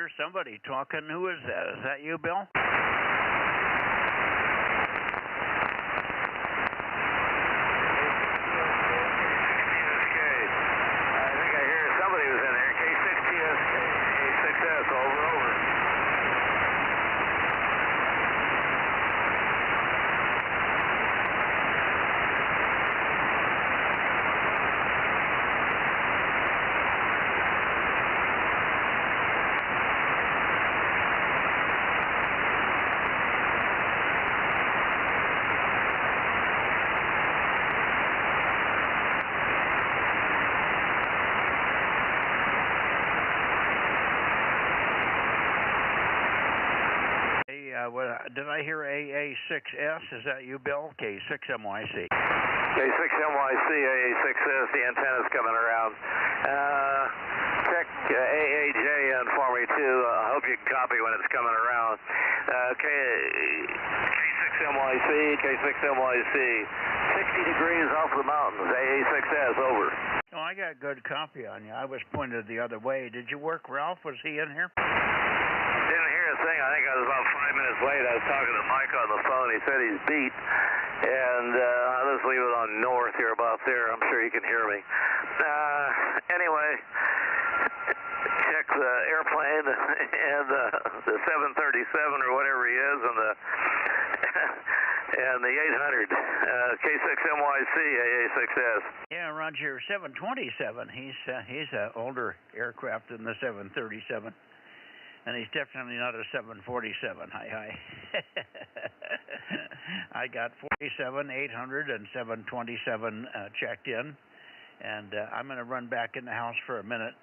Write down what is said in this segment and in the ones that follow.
hear somebody talking. Who is that? Is that you, Bill? Did I hear AA6S? Is that you, Bill? K6MYC. K6MYC, AA6S, the antenna's coming around. Check AAJN for me, too. I hope you can copy when it's coming around. K6MYC, K6MYC. 60 degrees off the mountains, AA6S, over. Oh, I got good copy on you. I was pointed the other way. Did you work, Ralph? Was he in here? Didn't hear a thing. I think I was about 5 minutes late. I was talking to Mike on the phone. He said he's beat. And I'll just leave it on north here, about there. I'm sure he can hear me. Anyway, check the airplane and the 737 or whatever he is, and the and the 800 K6MYC AA6S. Yeah, Roger. 727. He's an older aircraft than the 737. And he's definitely not a 747. Hi. I got 47, 800, and 727 checked in. And I'm going to run back in the house for a minute.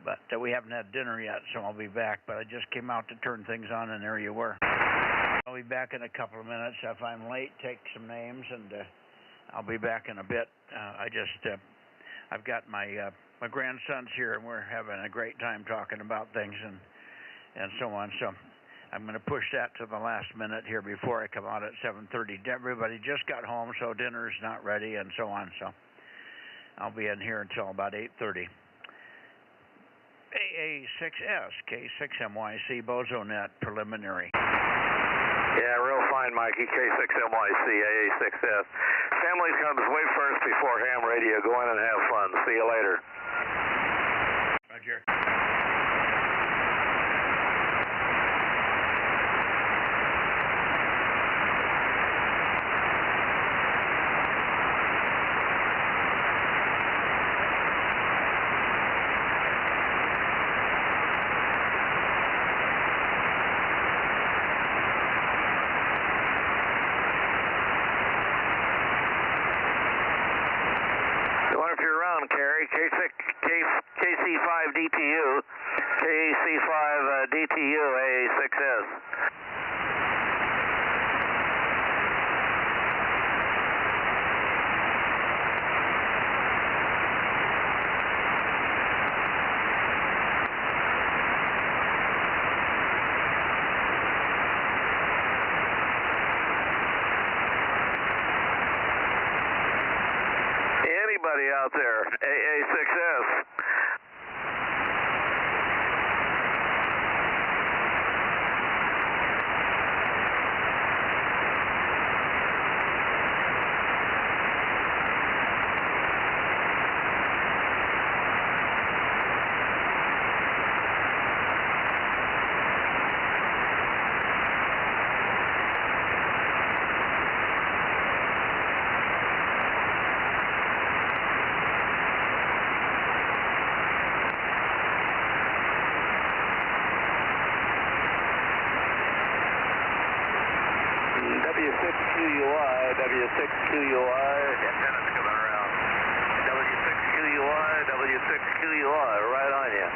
But we haven't had dinner yet, so I'll be back. But I just came out to turn things on, and there you were. I'll be back in a couple of minutes. If I'm late, take some names, and I'll be back in a bit. I've got my grandsons here, and we're having a great time talking about things and so on. So I'm going to push that to the last minute here before I come out at 7:30. Everybody just got home, so dinner's not ready and so on. So I'll be in here until about 8:30. AA6S, K6MYC, Bozo Net, preliminary. Yeah, real fine, Mikey. K6MYC, AA6S. Family comes way first before ham radio. Go in and have fun. See you later. Roger. KC5DTU, KC5DTU, AA6S. Anybody out there, AA6S. W6QUI, antenna's coming around. W6QUI, W6QUI, right on you.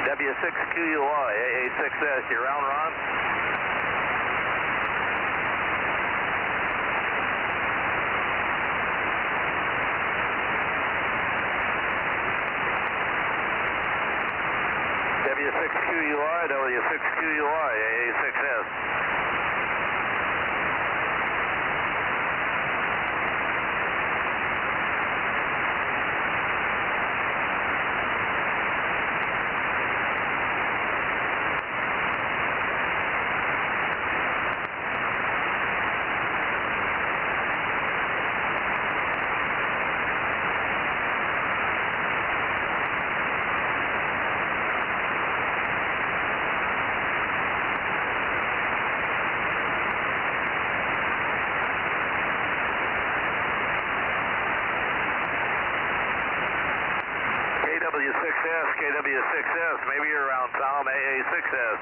W6QUI, AA6S, you round, Ron? W6QUI, W6QUI, AA6S. KW6S. Maybe you're around Tom, AA6S.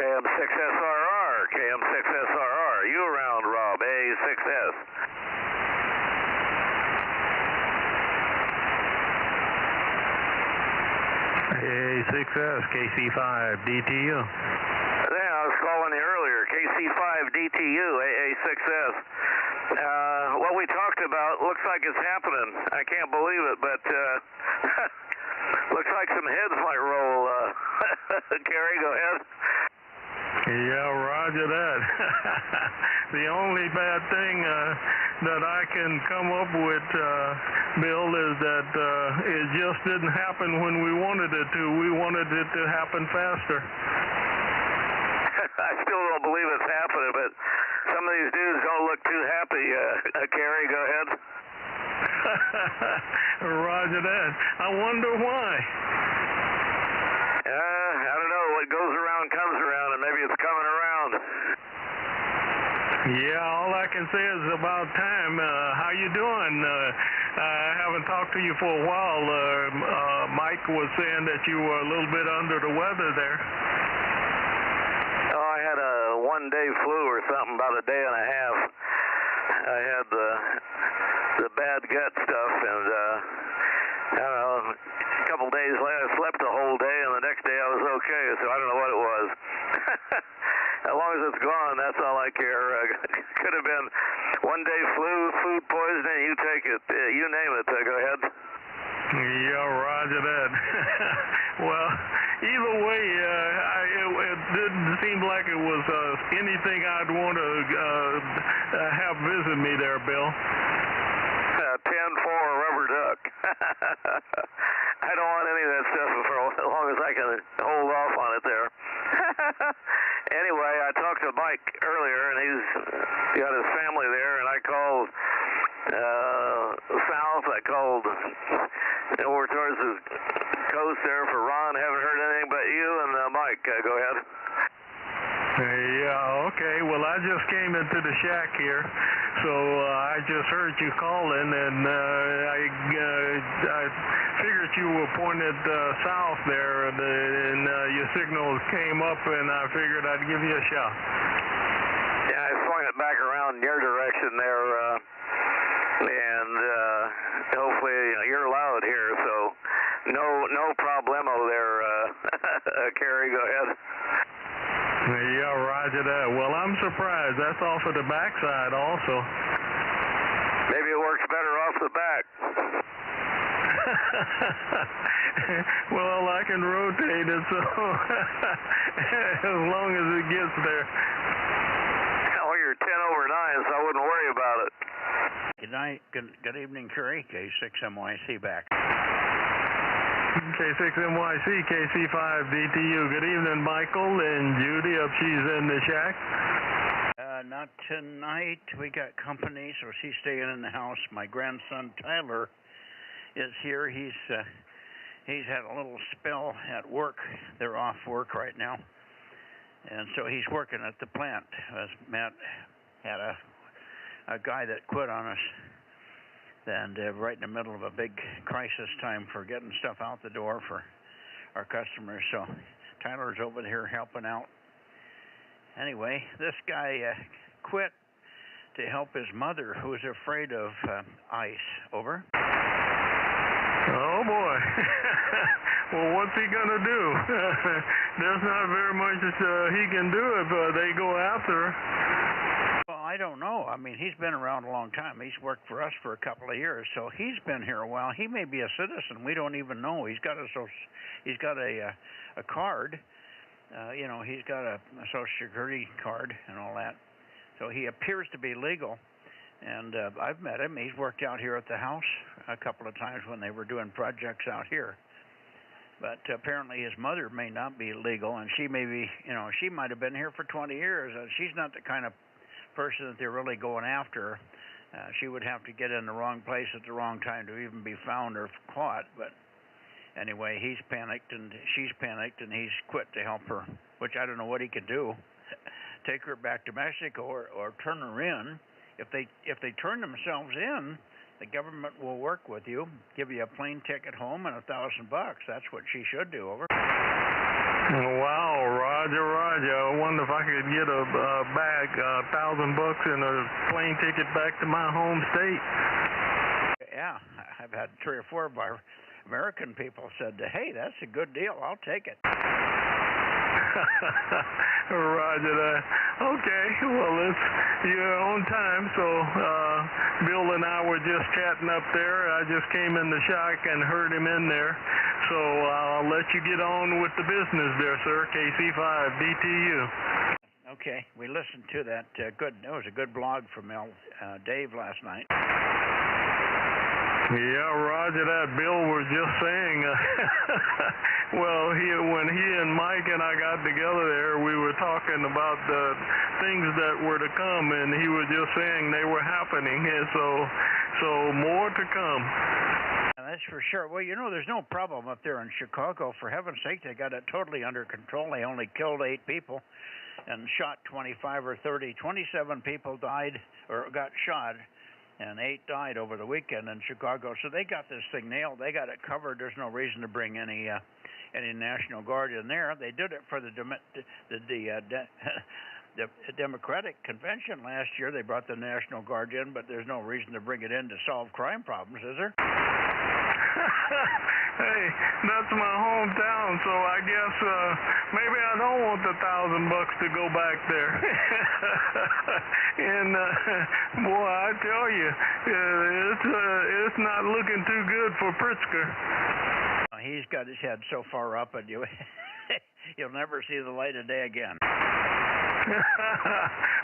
KM6SRR, KM6SRR. You around, Rob, A6S. A6S, KC5DTU. Yeah, I was calling you earlier, KC5DTU, AA6S. What we talked about looks like it's happening. I can't believe it, but looks like some heads might roll. Kerry, go ahead. Yeah, roger that. The only bad thing that I can come up with, Bill, is that it just didn't happen when we wanted it to. We wanted it to happen faster. I still don't believe it's happening, but some of these dudes don't look too happy. Kerry, go ahead. Roger that. I wonder why. I don't know. What goes around comes around, and maybe it's coming around. Yeah, all I can say is about time. How you doing? I haven't talked to you for a while. Mike was saying that you were a little bit under the weather there. Oh, I had a one-day flu or something, about a day and a half. I had the bad gut stuff, and I don't know, a couple days later I slept the whole day, and the next day I was okay, so I don't know what it was. As long as it's gone, that's all I care. Could have been one-day flu, food poisoning, you take it, you name it. Go ahead. Yeah, roger that. Well, either way, it didn't seem like it was anything I'd want to have visit me there, Bill. 10-4 rubber duck. I don't want any of that stuff for as long as I can hold off on it there. Anyway, I talked to Mike earlier, and he's got his family there, and I called south. I called over towards the coast there for Ron. Haven't heard anything but you and Mike. Go ahead. Yeah, okay. Well, I just came into the shack here, so I just heard you calling, and I figured you were pointed south there, and your signal came up, and I figured I'd give you a shot. Yeah, I swung it back around in your direction there, and hopefully you're loud here, so no problemo there. Kerry, go ahead. Yeah, roger that. Well, I'm surprised. That's off of the backside also. Maybe it works better off the back. Well, I can rotate it, so as long as it gets there. Well, you're 10 over 9, so I wouldn't worry about it. Good night. Good evening, Curry. K6MYC back. K6MYC, KC5DTU. Good evening, Michael and Judy. Up, she's in the shack. Not tonight. We got company, so she's staying in the house. My grandson Tyler is here. He's had a little spell at work. They're off work right now, and so he's working at the plant. As Matt had a guy that quit on us, and right in the middle of a big crisis time for getting stuff out the door for our customers. So Tyler's over here helping out. Anyway, this guy quit to help his mother, who was afraid of ice. Over. Oh, boy. Well, what's he going to do? There's not very much he can do if they go after her. Well, I I don't know. I mean, he's been around a long time. He's worked for us for a couple of years, so he's been here a while. He may be a citizen. We don't even know. He's got a card. He's got a Social Security card and all that. So he appears to be legal. And I've met him. He's worked out here at the house a couple of times when they were doing projects out here. But apparently his mother may not be legal, and she may be, she might have been here for 20 years. She's not the kind of person that they're really going after. She would have to get in the wrong place at the wrong time to even be found or caught. But anyway, he's panicked, and she's panicked, and he's quit to help her, which I don't know what he could do. Take her back to Mexico or turn her in. If they turn themselves in, the government will work with you, give you a plane ticket home and $1,000. That's what she should do. Over. Wow, Roger. I wonder if I could get a bag, $1,000 and a plane ticket back to my home state. Yeah, I've had 3 or 4 of our American people said, "Hey, that's a good deal. I'll take it." Roger that. Okay, well, it's your own time, so Bill and I were just chatting up there. I just came in the shack and heard him in there, so I'll let you get on with the business there, sir. KC5 BTU. Okay, we listened to that. It was a good blog from Dave last night. Yeah, Roger that. Bill was just saying, well, when he and Mike and I got together there, we were talking about the things that were to come, and he was just saying they were happening, and so more to come. That's for sure. Well, there's no problem up there in Chicago. For heaven's sake, they got it totally under control. They only killed 8 people and shot 25 or 30. 27 people died or got shot, and 8 died over the weekend in Chicago. So they got this thing nailed. They got it covered. There's no reason to bring any National Guard in there. They did it for the Democratic convention last year. They brought the National Guard in, but there's no reason to bring it in to solve crime problems, is there? Hey, that's my hometown, so I guess maybe I don't want the $1,000 to go back there. And boy, I tell you, it's not looking too good for Pritzker. He's got his head so far up, and you'll never see the light of day again.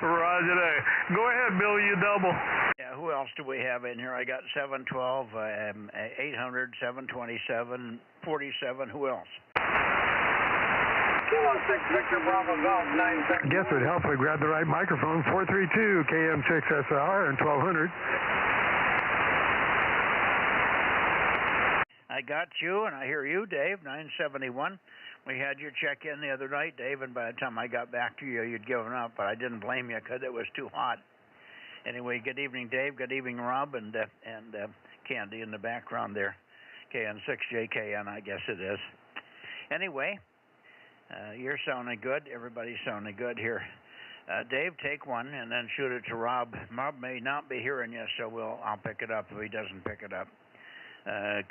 Roger that. Go ahead, Bill. You double. Yeah. Who else do we have in here? I got 712, 800, 727, 47. Who else? 216 Victor Bravo Golf 97. Guess it helps. We grab the right microphone. 432 KM6SR and 1200. I got you, and I hear you, Dave. 971. We had you check in the other night, Dave, and by the time I got back to you, you'd given up, but I didn't blame you because it was too hot. Anyway, good evening, Dave. Good evening, Rob, and Candy in the background there. KN6JKN, I guess it is. Anyway, you're sounding good. Everybody's sounding good here. Dave, take one and then shoot it to Rob. Rob may not be hearing you, so I'll pick it up if he doesn't pick it up.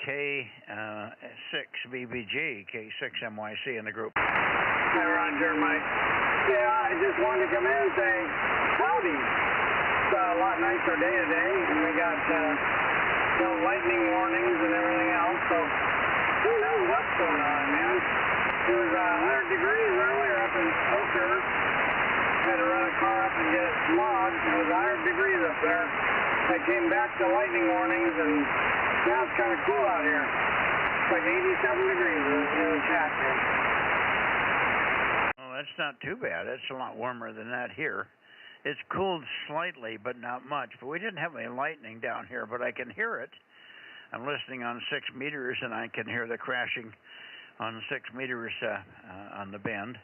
K6BBG, K6MYC in the group. Hi, Roger, Mike. Yeah, I just wanted to come in and say howdy. It's a lot nicer day today, and we got lightning warnings and everything else, so who knows what's going on, man. It was 100 degrees earlier up in Oakhurst. Had to run a car up and get logged. It was 100 degrees up there. I came back to lightning warnings, and now it's kind of cool out here. It's like 87 degrees in the shack here. Well, that's not too bad. It's a lot warmer than that here. It's cooled slightly, but not much. But we didn't have any lightning down here, but I can hear it. I'm listening on 6 meters, and I can hear the crashing on 6 meters on the bend.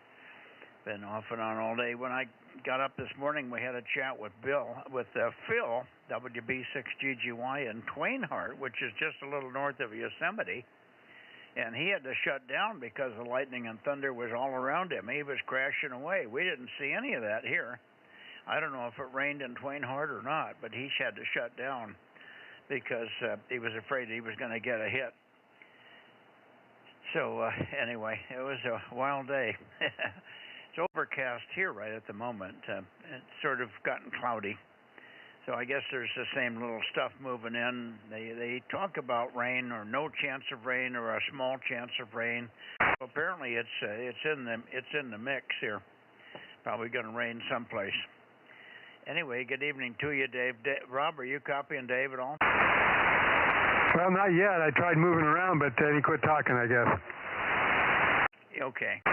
Been off and on all day. When I got up this morning, we had a chat with Phil, WB6GGY in Twainhart, which is just a little north of Yosemite. And he had to shut down because the lightning and thunder was all around him. He was crashing away. We didn't see any of that here. I don't know if it rained in Twainhart or not, but he had to shut down because he was afraid he was going to get a hit. So anyway, it was a wild day. It's overcast here right at the moment. It's sort of gotten cloudy. So I guess there's the same little stuff moving in. They talk about rain or no chance of rain or a small chance of rain. So apparently it's in the mix here. Probably going to rain someplace. Anyway, good evening to you, Dave. Rob, are you copying Dave at all? Well, not yet. I tried moving around, but he quit talking, I guess. Okay.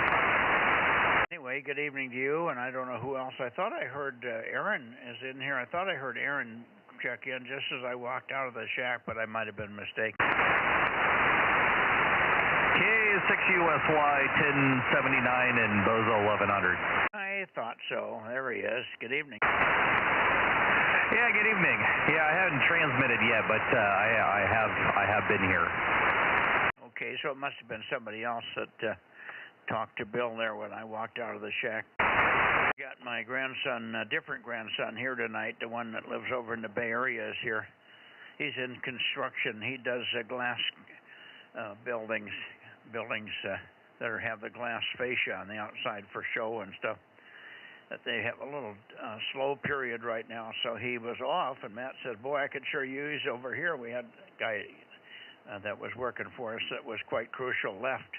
Anyway, good evening to you, and I don't know who else. I thought I heard Aaron is in here. I thought I heard Aaron check in just as I walked out of the shack, but I might have been mistaken. K6USY 1079 and Bozo 1100. I thought so. There he is. Good evening. Yeah, good evening. Yeah, I haven't transmitted yet, but I have been here. Okay, so it must have been somebody else that talked to Bill there when I walked out of the shack. Got my grandson, a different grandson here tonight, the one that lives over in the Bay Area is here. He's in construction. He does glass buildings that have the glass fascia on the outside for show and stuff. That they have a little slow period right now, so he was off, and Matt said, boy, I could sure use over here. We had a guy that was working for us that was quite crucial left.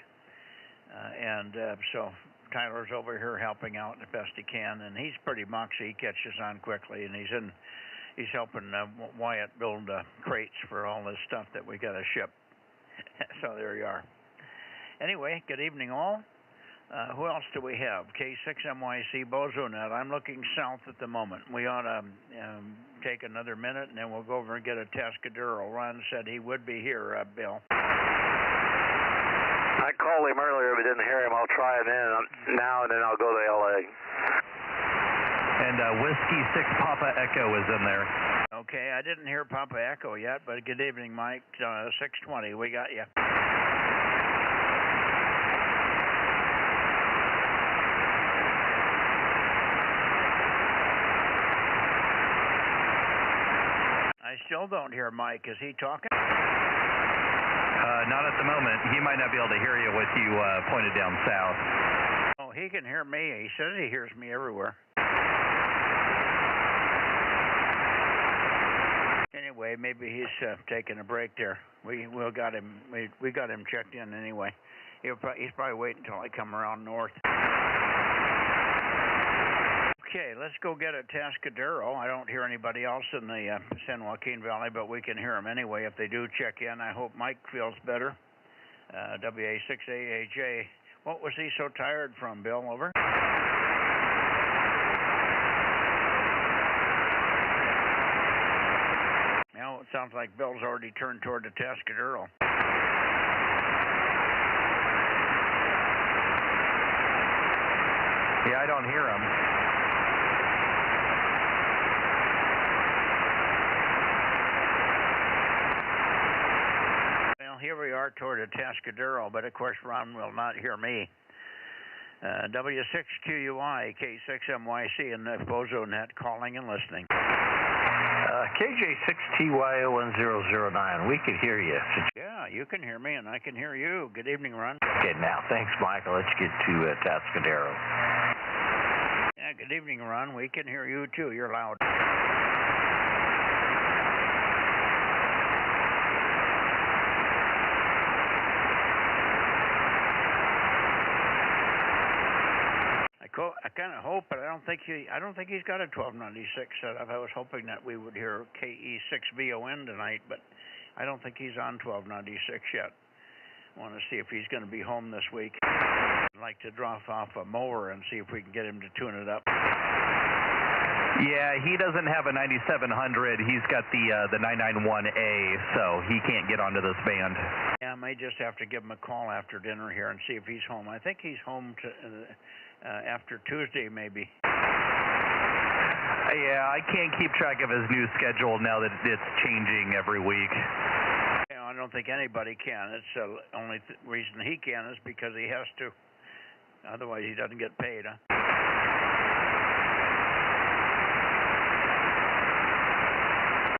So Tyler's over here helping out the best he can, and he's pretty moxie. He catches on quickly, and he's helping Wyatt build crates for all this stuff that we got to ship. So there you are. Anyway, good evening all. Who else do we have? K6MYC Bozo Net. I'm looking south at the moment. We ought to take another minute, and then we'll go over and get a Tascadero. Ron said he would be here, Bill. I called him earlier, but didn't hear him. I'll try it now, and then I'll go to LA. And Whiskey 6 Papa Echo is in there. Okay, I didn't hear Papa Echo yet, but good evening, Mike. 620, we got you. I still don't hear Mike. Is he talking? Not at the moment. He might not be able to hear you with you pointed down south. Oh, he can hear me. He says he hears me everywhere. Anyway, maybe he's taking a break there. We got him. We got him checked in anyway. He's probably waiting until I come around north. Okay, let's go get a Tascadero. I don't hear anybody else in the San Joaquin Valley, but we can hear them anyway if they do check in. I hope Mike feels better. WA6AAJ. What was he so tired from, Bill? Over? Now it sounds like Bill's already turned toward the Tascadero. Yeah, I don't hear him. Here we are toward a Tascadero, but of course Ron will not hear me. W6QUI, K6MYC, and the Bozo Net calling and listening. KJ6TY1009, we could hear you. Yeah, you can hear me, and I can hear you. Good evening, Ron. Okay, now, thanks, Michael. Let's get to Tascadero. Yeah, good evening, Ron. We can hear you, too. You're loud. I kind of hope, but I don't think he's got a 1296 set up. I was hoping that we would hear KE6VON tonight, but I don't think he's on 1296 yet. I want to see if he's going to be home this week. I'd like to drop off a mower and see if we can get him to tune it up. Yeah, he doesn't have a 9700. He's got the 991A, so he can't get onto this band. Yeah, I may just have to give him a call after dinner here and see if he's home. I think he's home after Tuesday, maybe. Yeah, I can't keep track of his new schedule now that it's changing every week. Yeah, I don't think anybody can. It's the only reason he can is because he has to. Otherwise, he doesn't get paid, huh?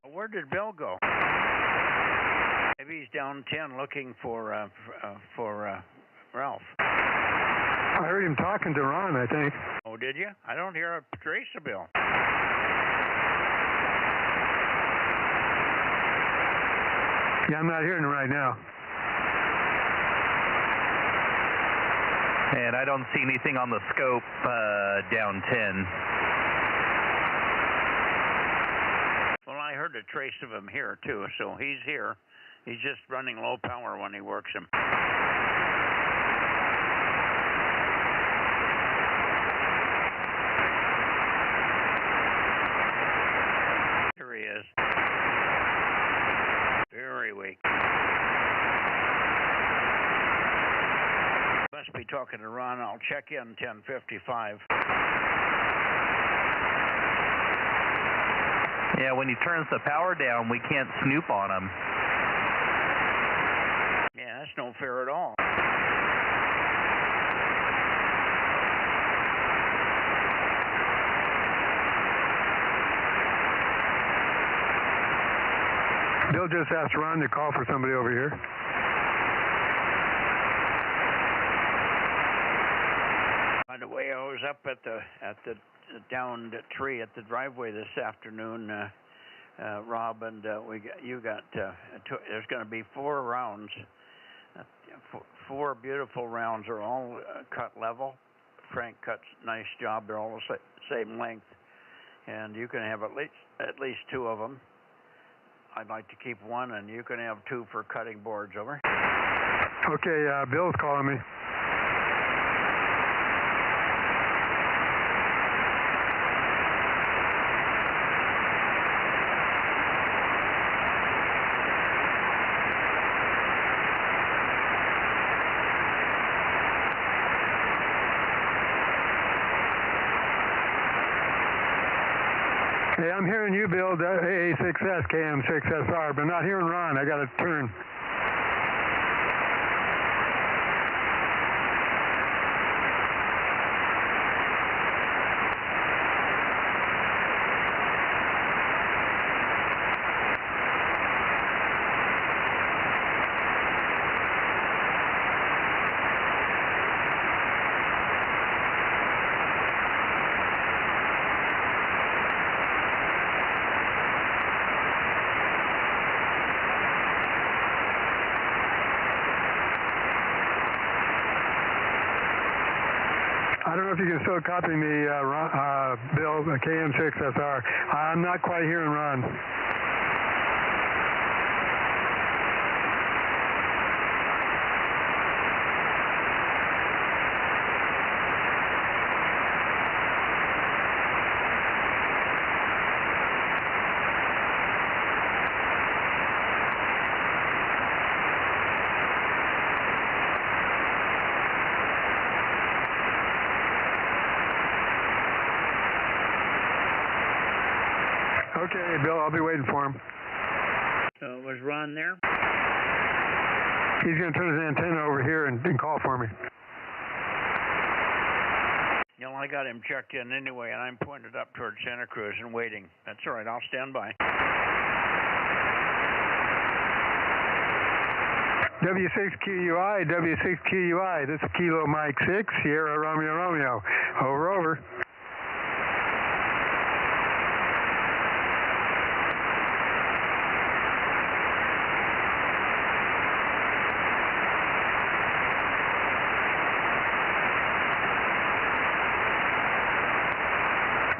Where did Bill go? Maybe he's down 10 looking for Ralph. I heard him talking to Ron, I think. Oh, did you? I don't hear a trace of Bill. Yeah, I'm not hearing him right now. And I don't see anything on the scope down 10. Well, I heard a trace of him here, too, so he's here. He's just running low power when he works him. Here he is. Very weak. Must be talking to Ron. I'll check in 10:55. Yeah, when he turns the power down, we can't snoop on him. Yeah, that's no fair at all. Bill just asked Ron to call for somebody over here. By the way, I was up at the downed tree at the driveway this afternoon, Rob, and there's going to be 4 rounds. 4 beautiful rounds are all cut level. Frank cuts nice job. They're all the same length, and you can have at least 2 of them. I'd like to keep 1, and you can have 2 for cutting boards. Over. Okay, Bill's calling me. Hey, I'm hearing you, Bill, AA6S, KM6SR, but not hearing Ron. I got to turn. I don't know if you can still copy me, Bill, KM6SR. I'm not quite hearing Ron. Okay, Bill, I'll be waiting for him. So was Ron there? He's going to turn his antenna over here and call for me. You know, I got him checked in anyway, and I'm pointed up towards Santa Cruz and waiting. That's all right. I'll stand by. W6QUI, W6QUI. This is Kilo Mike 6, Sierra Romeo Romeo. Over.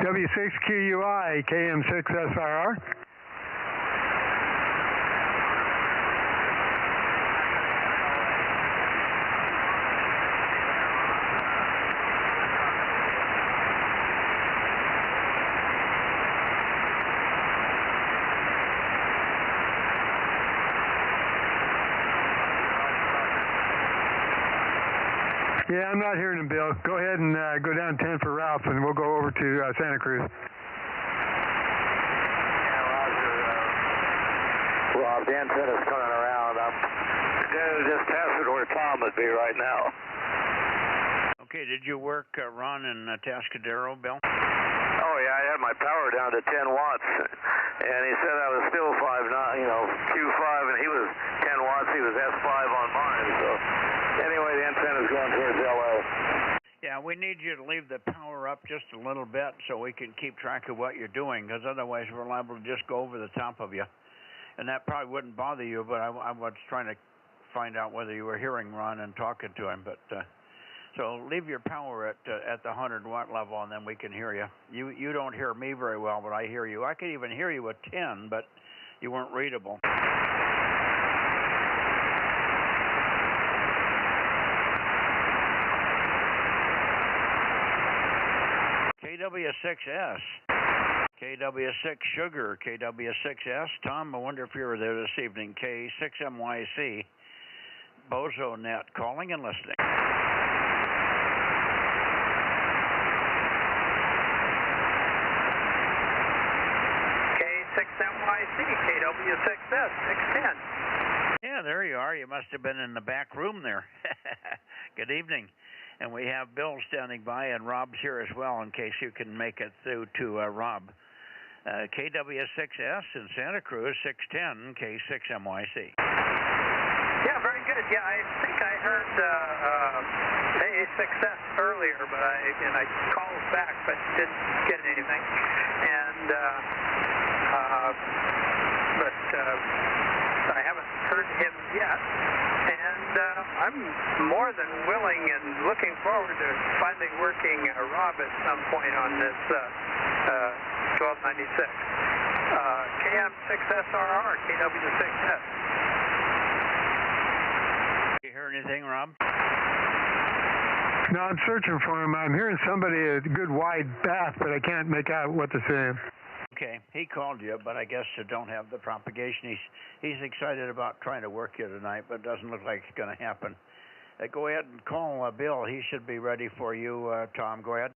W6QUI, KM6SRR. Yeah, I'm not hearing him, Bill. Go ahead and go down 10 for Ralph, and we'll go over to Santa Cruz. Yeah, Roger. Rob, the antenna's coming around. I'm just testing where Tom would be right now. Okay, did you work Ron in Atascadero, Bill? Oh, yeah, I had my power down to 10 watts, and he said I was still 5, Q5, and he was 10 watts. He was S5 on mine, so... Anyway, the antenna's going towards LA. Yeah, we need you to leave the power up just a little bit so we can keep track of what you're doing, because otherwise we're liable to just go over the top of you. And that probably wouldn't bother you, but I was trying to find out whether you were hearing Ron and talking to him. But so leave your power at the 100-watt level, and then we can hear you. You don't hear me very well, but I hear you. I could even hear you at 10, but you weren't readable. KW6S, KW6 Sugar, KW6S. Tom, I wonder if you were there this evening. K6MYC, Bozo Net, calling and listening. K6MYC, KW6S, 610. Yeah, there you are. You must have been in the back room there. Good evening. And we have Bill standing by, and Rob's here as well in case you can make it through to Rob. KW6S in Santa Cruz, 610, K6MYC. Yeah, very good. Yeah, I think I heard AA6S earlier, but I called back but didn't get anything. And but I haven't heard him yet. And I'm more than willing and looking forward to finally working Rob at some point on this 1296. KM6SRR, KW6S. You hear anything, Rob? No, I'm searching for him. I'm hearing somebody a good wide bath, but I can't make out what they're saying. Okay, he called you, but I guess you don't have the propagation. He's excited about trying to work you tonight, but it doesn't look like it's going to happen. Go ahead and call Bill. He should be ready for you, Tom. Go ahead.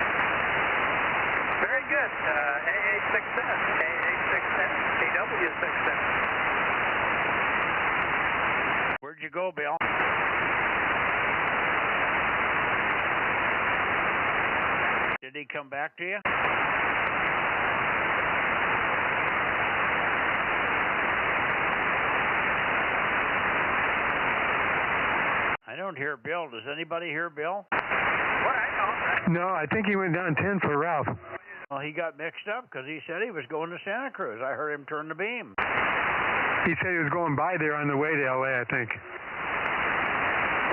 Very good. AA6S, AA6S, KW6S. Where'd you go, Bill? Did he come back to you? I don't hear Bill. Does anybody hear Bill? What? I don't. No, I think he went down 10 for Ralph. Well, he got mixed up because he said he was going to Santa Cruz. I heard him turn the beam. He said he was going by there on the way to L.A., I think.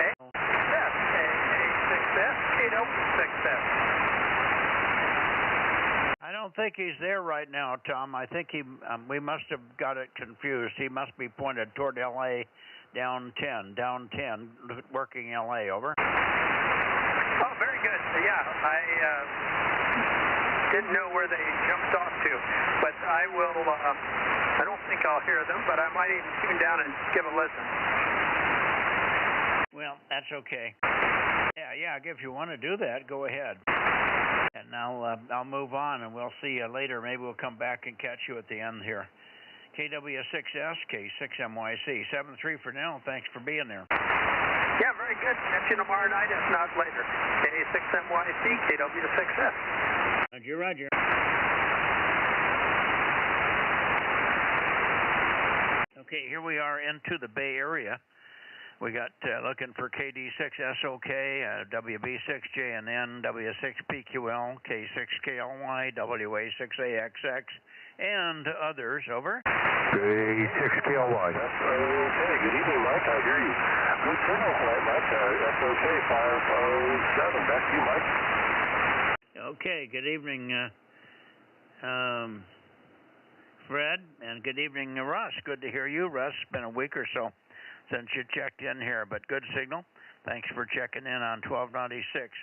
AA6S, KW6S. I don't think he's there right now, Tom. I think we must have got it confused. He must be pointed toward L.A. down 10, working L.A., over. Oh, very good. Yeah, I didn't know where they jumped off to, but I will, I don't think I'll hear them, but I might even tune down and give a listen. Well, that's okay. Yeah, if you want to do that, go ahead. And I'll move on, and we'll see you later. Maybe we'll come back and catch you at the end here. KW6S, K6MYC, 73 for now. Thanks for being there. Yeah, very good. Catch you tomorrow night, if not later. K6MYC, KW6S. Roger. Okay, here we are into the Bay Area. We got looking for KD6SOK, WB6JNN, W6PQL, K6KLY, WA6AXX, and others. Over. K6KLY. Okay, good evening, Mike. I hear you. Good signal tonight, Mike. SOK 507. Back to you, Mike. Okay, good evening, Fred, and good evening, Russ. Good to hear you, Russ. It's been a week or so since you checked in here, but good signal. Thanks for checking in on 1296.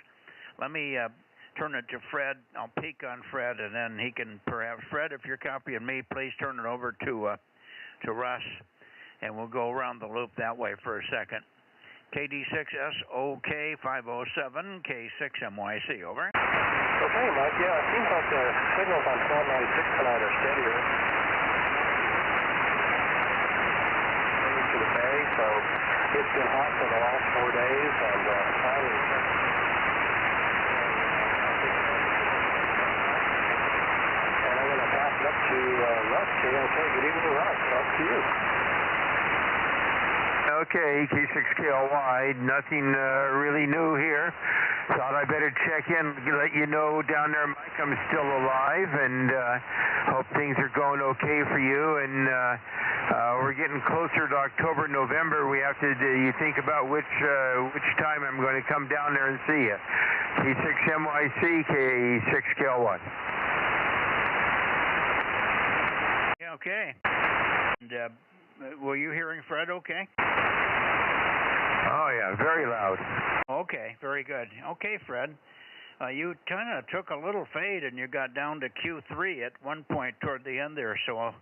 Let me turn it to Fred. I'll peek on Fred, and then he can perhaps, Fred, if you're copying me, please turn it over to Russ, and we'll go around the loop that way for a second. KD6SOK 507, K6MYC, over. Okay, Mike, yeah, it seems like the signals on 1296 tonight are steadier. To the bay, so it's been hot for the last 4 days, and finally and I'm going to pass it up to Russ. Okay, good evening, Russ. Up to you. okay. K6KLY, nothing really new here. Thought I better check in, let you know down there, Mike, I'm still alive, and hope things are going okay for you. And we're getting closer to October, November. We have to you think about which time I'm going to come down there and see you. K6MYC, K6KLY. Yeah, okay. And were you hearing Fred okay? Oh, yeah, very loud. Okay, very good. Okay, Fred. You kind of took a little fade and you got down to Q3 at one point toward the end there. So I'll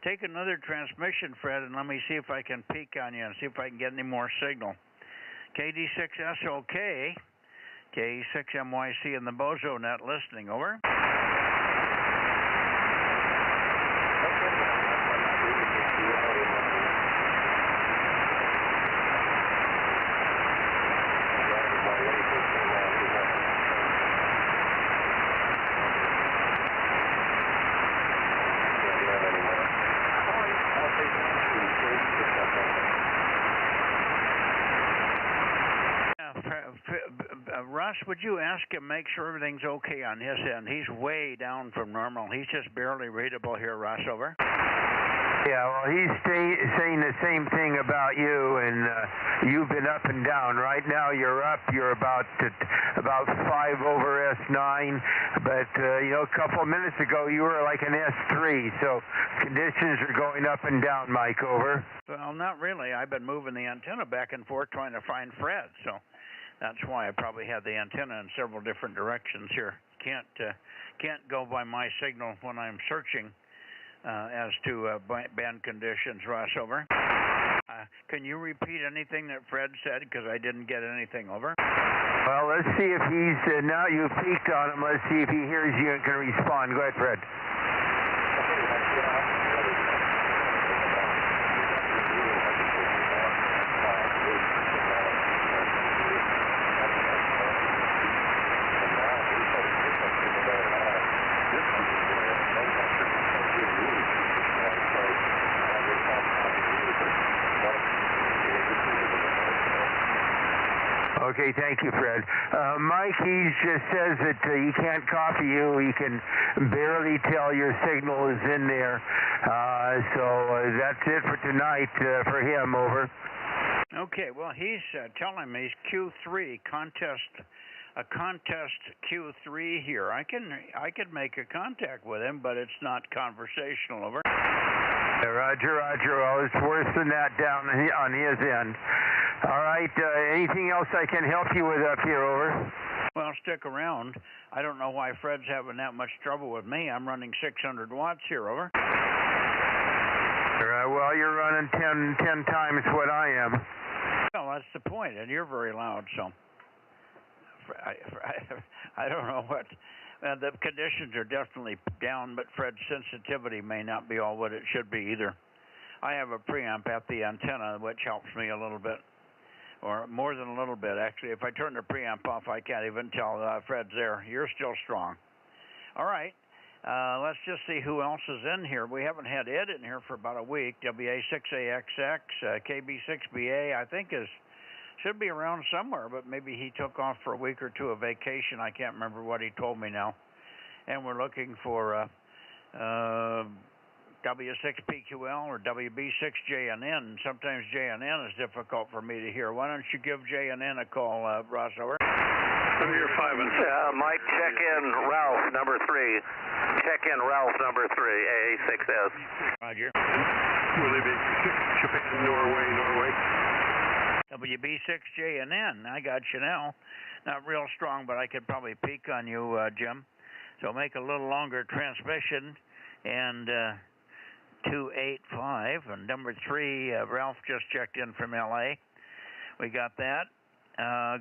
take another transmission, Fred, and let me see if I can peek on you and see if I can get any more signal. KD6SOK, K6MYC in the Bozo Net listening, over. Russ, would you ask him, make sure everything's okay on his end? He's way down from normal. He's just barely readable here, Russ, over. Yeah, well, he's saying the same thing about you, and you've been up and down. Right now you're up. You're about 5 over S9, but, a couple of minutes ago you were like an S3, so conditions are going up and down, Mike, over. Well, not really. I've been moving the antenna back and forth trying to find Fred, so that's why I probably had the antenna in several different directions here. Can't go by my signal when I'm searching as to band conditions, Ross, over. Can you repeat anything that Fred said, because I didn't get anything, over? Well, let's see if he's, now you've peeked on him, let's see if he hears you and can respond. Go ahead, Fred. Okay, thank you, Fred. Mike, he just says that he can't copy you. He can barely tell your signal is in there. So that's it for tonight for him, over. Okay, well, he's telling me he's Q3, a contest Q3 here. I could make a contact with him, but it's not conversational, over. Roger. Well, it's worse than that down on his end. All right, anything else I can help you with up here, over? Well, stick around. I don't know why Fred's having that much trouble with me. I'm running 600 watts here, over. Well, you're running 10 times what I am. Well, that's the point, and you're very loud, so I don't know what. The conditions are definitely down, but Fred's sensitivity may not be all what it should be either. I have a preamp at the antenna, which helps me a little bit, or more than a little bit, actually. If I turn the preamp off, I can't even tell Fred's there. You're still strong. All right. Let's just see who else is in here. We haven't had Ed in here for about a week. WA6AXX, KB6BA, I think should be around somewhere, but maybe he took off for a week or two of vacation. I can't remember what he told me now. And we're looking for W6PQL or WB6JNN. Sometimes JNN is difficult for me to hear. Why don't you give JNN a call, Ross, over? You're 5 and 6. Mike, check in Ralph, number 3. Check in Ralph, number 3, AA6S. Roger. Will they be 6, Japan, Norway? WB6JNN. I got you now. Not real strong, but I could probably peek on you, Jim. So make a little longer transmission. And 285. And number 3, Ralph just checked in from LA. We got that.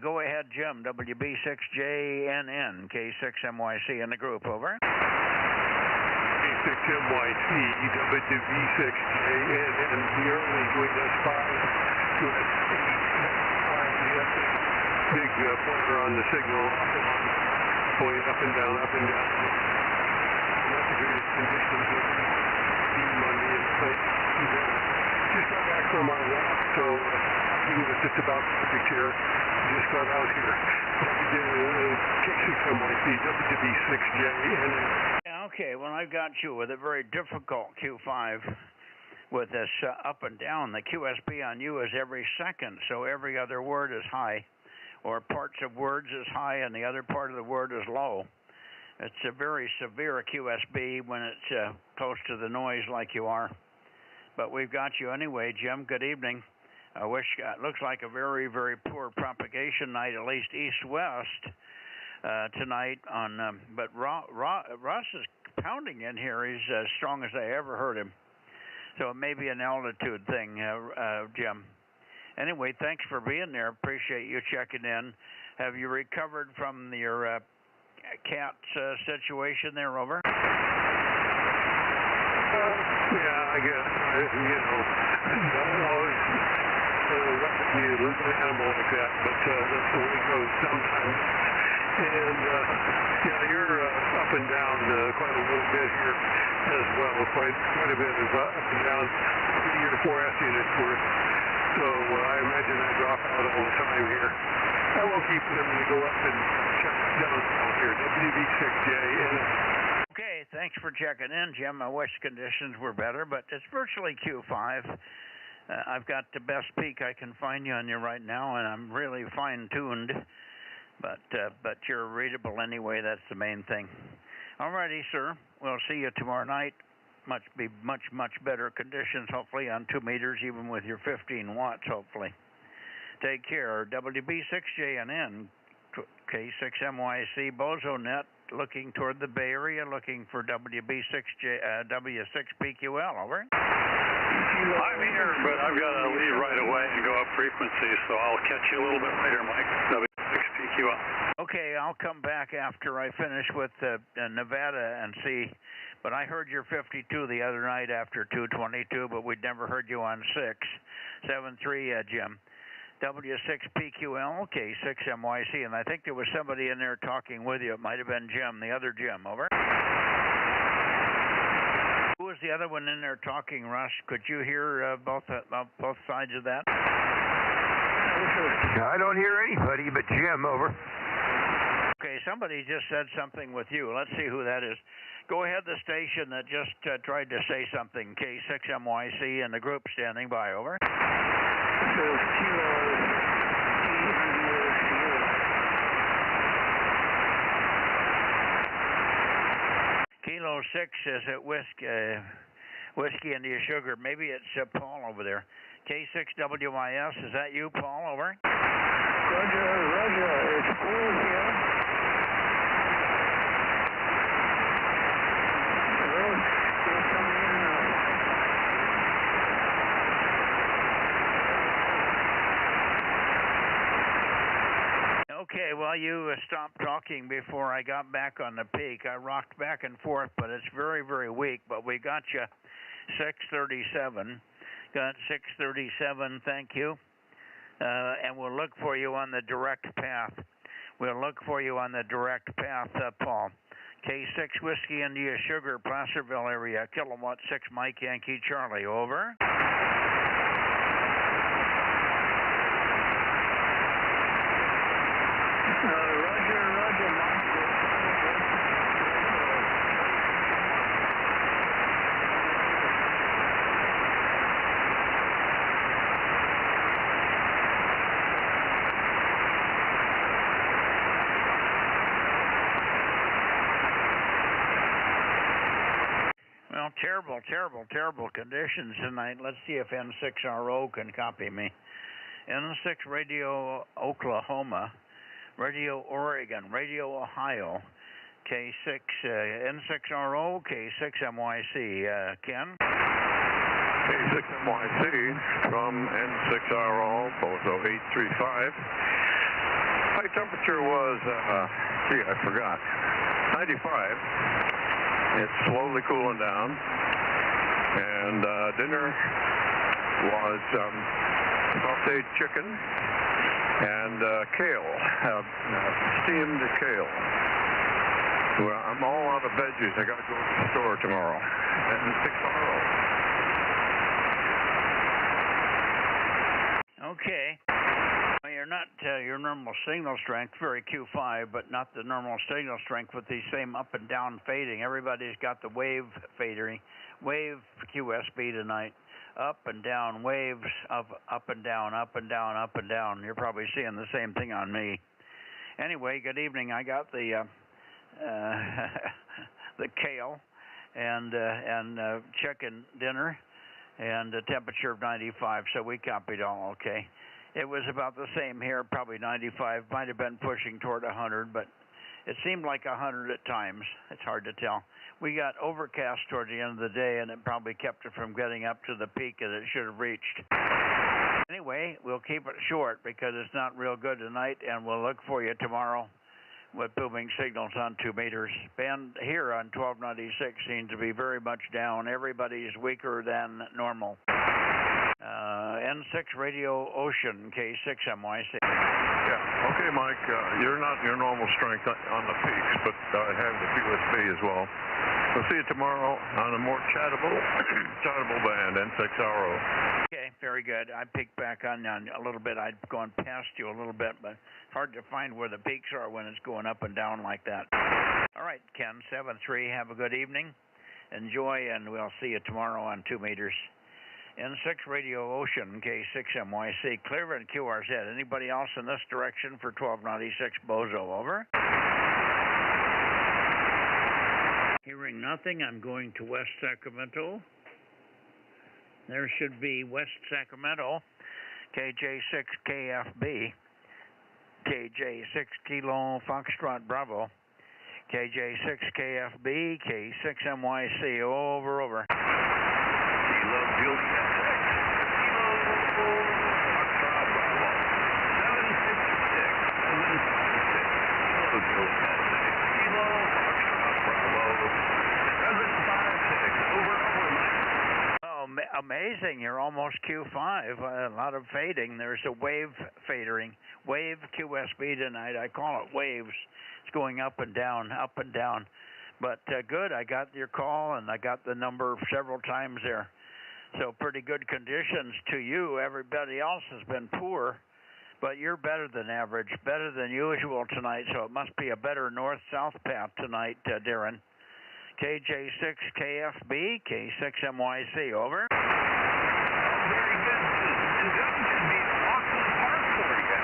Go ahead, Jim. WB6JNN, K6MYC in the group, over. K6MYC, WB6JNN, the early Windows 5 to an 8. Big pointer on the signal, going up and down, up and down. Not the greatest conditions with beam on the inside. Just got back from our walk, so He was just about perfect here. He just got out here. K6MYC, WB6JNN. Okay, well, I've got you with a very difficult Q5 with this up and down. The QSP on you is every second, so every other word is high, or parts of words is high and the other part of the word is low. It's a very severe QSB when it's close to the noise like you are. But we've got you anyway, Jim. Good evening. I wish it looks like a very, very poor propagation night, at least east-west tonight. But Russ is pounding in here. He's as strong as I ever heard him. So it may be an altitude thing, Jim. Anyway, thanks for being there. Appreciate you checking in. Have you recovered from your cat's situation there, over? Yeah, I guess. An animal like that, but that's the way it goes sometimes. And you're up and down quite a little bit here as well. Quite a bit of up and down. 3 or 4 S units worth. So I imagine I drop out all the time here. I will keep them to go up and check down south here. WB6JN. Okay, thanks for checking in, Jim. I wish conditions were better, but it's virtually Q5. I've got the best peak I can find you on you right now, and I'm really fine-tuned. But you're readable anyway. That's the main thing. All righty, sir. We'll see you tomorrow night. Much better conditions, hopefully, on 2 meters, even with your 15 watts, hopefully. Take care. WB6JNN, K6MYC, Bozo Net, looking toward the Bay Area, looking for W6PQL, over. I'm here, but I've got to leave right away and go up frequency, so I'll catch you a little bit later, Mike. W6PQL. Okay, I'll come back after I finish with Nevada and see. But I heard your 52 the other night after 222, but we'd never heard you on 673, Jim. W6PQL, K6MYC, and I think there was somebody in there talking with you. It might have been Jim, the other Jim, over. Who was the other one in there talking, Russ? Could you hear both sides of that? I don't hear anybody but Jim, over. Okay, somebody just said something with you. Let's see who that is. Go ahead, the station that just tried to say something, K6MYC, and the group standing by, over. Kilo 6 is at Whiskey India Sugar. Maybe it's Paul over there. K6WYS, is that you, Paul, over? Roger, it's Paul here. Okay, well, you stopped talking before I got back on the peak. I rocked back and forth, but it's very, very weak. But we got you 637. Got 637, thank you. And we'll look for you on the direct path. We'll look for you on the direct path, Paul. K6 Whiskey India Sugar, Placerville area, kilowatt 6 Mike Yankee Charlie, over. Roger, Mike. Well, terrible conditions tonight. Let's see if N6RO can copy me. N6 Radio Oklahoma, Radio Oregon, Radio Ohio, K6 N6RO, K6MYC. Ken? K6MYC from N6RO, Bozo 835. High temperature was, I forgot, 95. It's slowly cooling down. And dinner was sauteed chicken and kale, steamed kale. Well, I'm all out of veggies. I got to go to the store tomorrow. And 6 tomorrow. Okay. Well, you're not your normal signal strength, very Q5, but not the normal signal strength with the same up and down fading. Everybody's got the wave fading, wave QSB tonight. Up and down, waves, up and down, up and down, up and down. You're probably seeing the same thing on me. Anyway, good evening. I got the the kale and chicken dinner and a temperature of 95, so we copied all okay. It was about the same here, probably 95. Might have been pushing toward 100, but it seemed like 100 at times. It's hard to tell. We got overcast toward the end of the day, and it probably kept it from getting up to the peak that it should have reached. Anyway, we'll keep it short because it's not real good tonight, and we'll look for you tomorrow with booming signals on 2 meters. Band here on 1296 seems to be very much down. Everybody's weaker than normal. N6 Radio Ocean, K6MYC. Yeah, okay, Mike, you're not your normal strength on the peaks, but I have the QSB as well. We'll see you tomorrow on a more chattable band, N6RO. Okay, very good. I peeked back on a little bit. I'd gone past you a little bit, but it's hard to find where the peaks are when it's going up and down like that. All right, Ken, 7-3, have a good evening. Enjoy, and we'll see you tomorrow on 2 meters. N6 Radio Ocean, K6MYC, clear and QRZ. Anybody else in this direction for 1296 Bozo, over? Hearing nothing, I'm going to West Sacramento. There should be West Sacramento, KJ6KFB, KJ6 Kilo Foxtrot Bravo, KJ6KFB, K6MYC, over. Kilo Juliet 6, Kilo Foxtrot Bravo, 766, 756, Kilo Juliet 6, Kilo Foxtrot Bravo, 756, over, Mike. Oh, amazing. You're almost Q5. A lot of fading. There's a wave fading. Wave QSB tonight. I call it waves. It's going up and down, up and down. But good. I got your call, and I got the number several times there. So pretty good conditions to you. Everybody else has been poor, but you're better than average, better than usual tonight. So it must be a better north-south path tonight, Darren. KJ6KFB, K6MYC, over. Very good. Conjunction should be Auckland Park for you.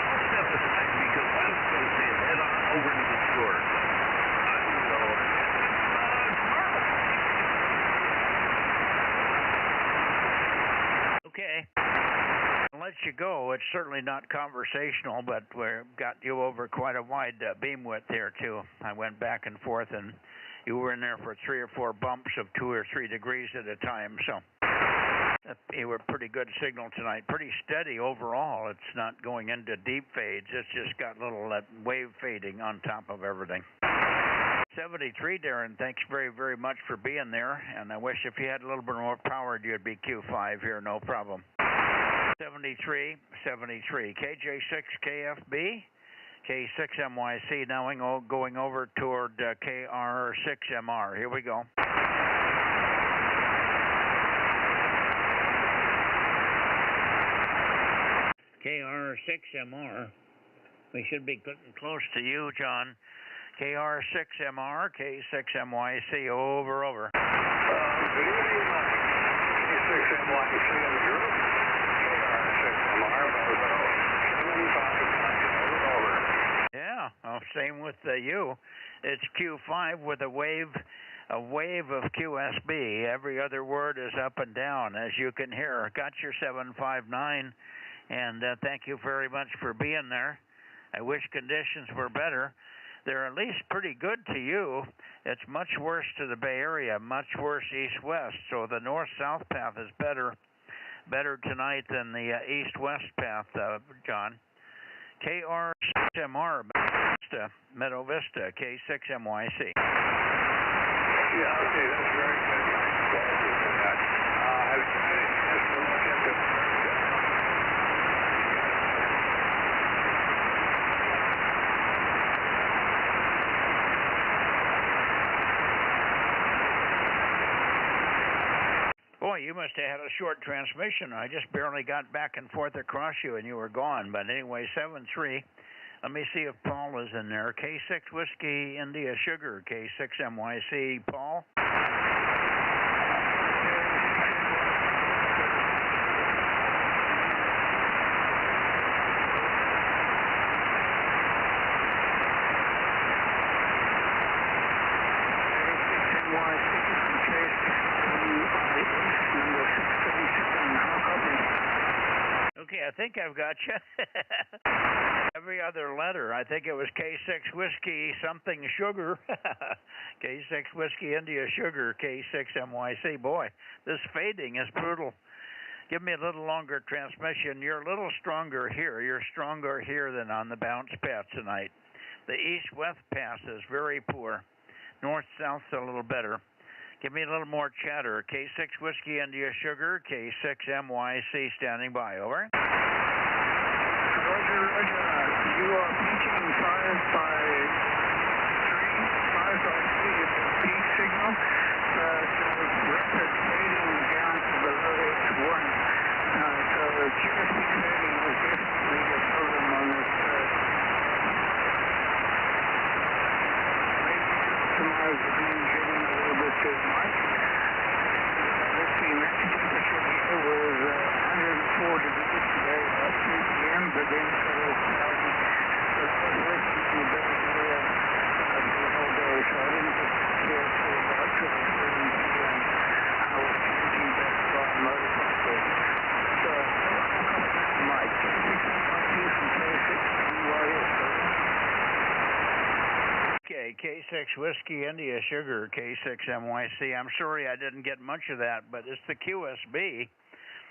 I'll step aside because I'm supposed to head on over to the store. Okay. I'll let you go. It's certainly not conversational, but we've got you over quite a wide beam width here, too. I went back and forth, and you were in there for 3 or 4 bumps of 2 or 3 degrees at a time, so you were pretty good signal tonight. Pretty steady overall. It's not going into deep fades. It's just got little wave fading on top of everything. 73, Darren, thanks very, very much for being there, and I wish if you had a little bit more power, you'd be Q5 here, no problem. 73, KJ6KFB, K6MYC, now going over toward KR6MR. Here we go. KR6MR. We should be getting close to you, John. KR6MR, K6MYC, over. Good evening, Mike. K6MYC in the group. KR6MR, Bozo, 759, over. Yeah, well, same with you. It's Q5 with a wave of QSB. Every other word is up and down, as you can hear. Got your 759, and thank you very much for being there. I wish conditions were better. They're at least pretty good to you. It's much worse to the Bay Area, much worse east-west. So the north-south path is better tonight than the east-west path, John. KR6MR, Meadow Vista, K6MYC. Yeah, okay, that's very good. I was just to look at the Boy, you must have had a short transmission. I just barely got back and forth across you, and you were gone. But anyway, 7-3. Let me see if Paul is in there. K6 Whiskey India Sugar, K6 MYC. Paul? Okay, I think I've got you. Every other letter. I think it was K6 Whiskey something sugar. K6 Whiskey India Sugar, K6 MYC. Boy, this fading is brutal. Give me a little longer transmission. You're a little stronger here. You're stronger here than on the bounce path tonight. The east-west pass is very poor. North-south's a little better. Give me a little more chatter. K6 Whiskey India Sugar, K6 MYC standing by. Over. Roger, Roger. You are pitching 5 by 3. It's a peak signal. Rapid fading down to below H1. So the QSP fading is definitely a problem on this. Maybe optimize the green shading a little bit to Mike. Let's see, max temperature here was 104 degrees today at 3 p.m., but then it was cloudy. So I was working in the Bay Area for the whole day, so I didn't get here till about 12:30 p.m. I was changing back from motorcycle. So I'll come back to Mike. K6 from K6 BYS. Okay, K6 Whiskey India Sugar, K6 MYC. I'm sorry I didn't get much of that, but it's the QSB.